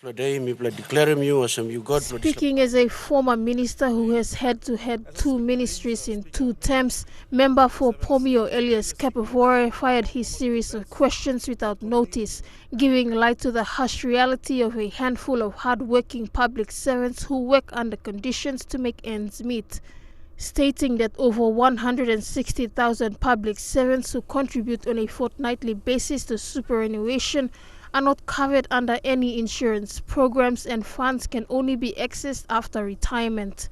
Speaking as a former minister who has had to head two ministries in 2 terms, member for Pomio Elias Kapavore fired his series of questions without notice, giving light to the harsh reality of a handful of hard-working public servants who work under conditions to make ends meet, stating that over 160,000 public servants who contribute on a fortnightly basis to superannuation are not covered under any insurance programs and funds can only be accessed after retirement.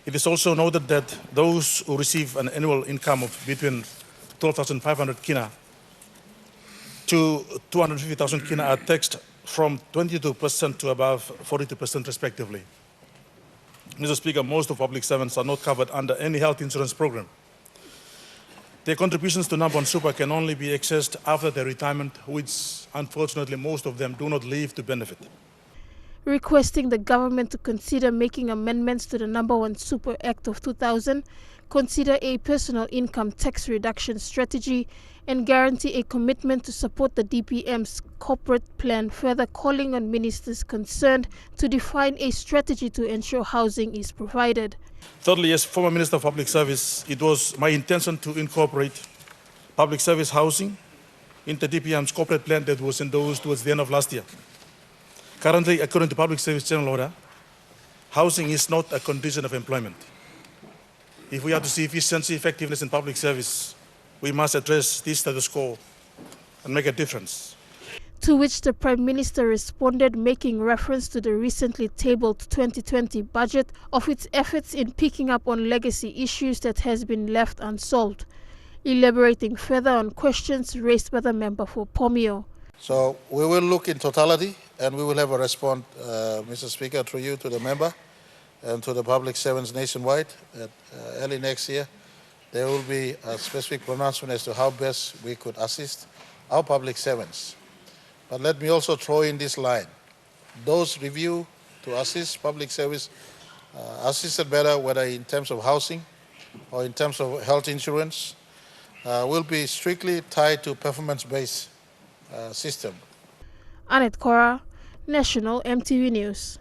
It is also noted that those who receive an annual income of between 12,500 kina to 250,000 kina are taxed from 22% to above 42% respectively. Mr. Speaker, most of public servants are not covered under any health insurance program. Their contributions to number one super can only be accessed after their retirement, which unfortunately most of them do not live to benefit. Requesting the government to consider making amendments to the Number One Super Act of 2000, consider a personal income tax reduction strategy, and guarantee a commitment to support the DPM's corporate plan, further calling on ministers concerned to define a strategy to ensure housing is provided. Thirdly, as former Minister of Public Service, it was my intention to incorporate public service housing into DPM's corporate plan that was endorsed towards the end of last year. Currently, according to Public Service General Order, housing is not a condition of employment. If we are to see efficiency, effectiveness in public service, we must address this status quo and make a difference. To which the Prime Minister responded, making reference to the recently tabled 2020 budget of its efforts in picking up on legacy issues that has been left unsolved, elaborating further on questions raised by the member for Pomio. So we will look in totality and we will have a response, Mr. Speaker, through you to the member and to the public servants nationwide. Early next year, there will be a specific pronouncement as to how best we could assist our public servants. But let me also throw in this line. Those review to assist public service, assisted better, whether in terms of housing or in terms of health insurance, will be strictly tied to performance-based system. Annette Kora, National MTV News.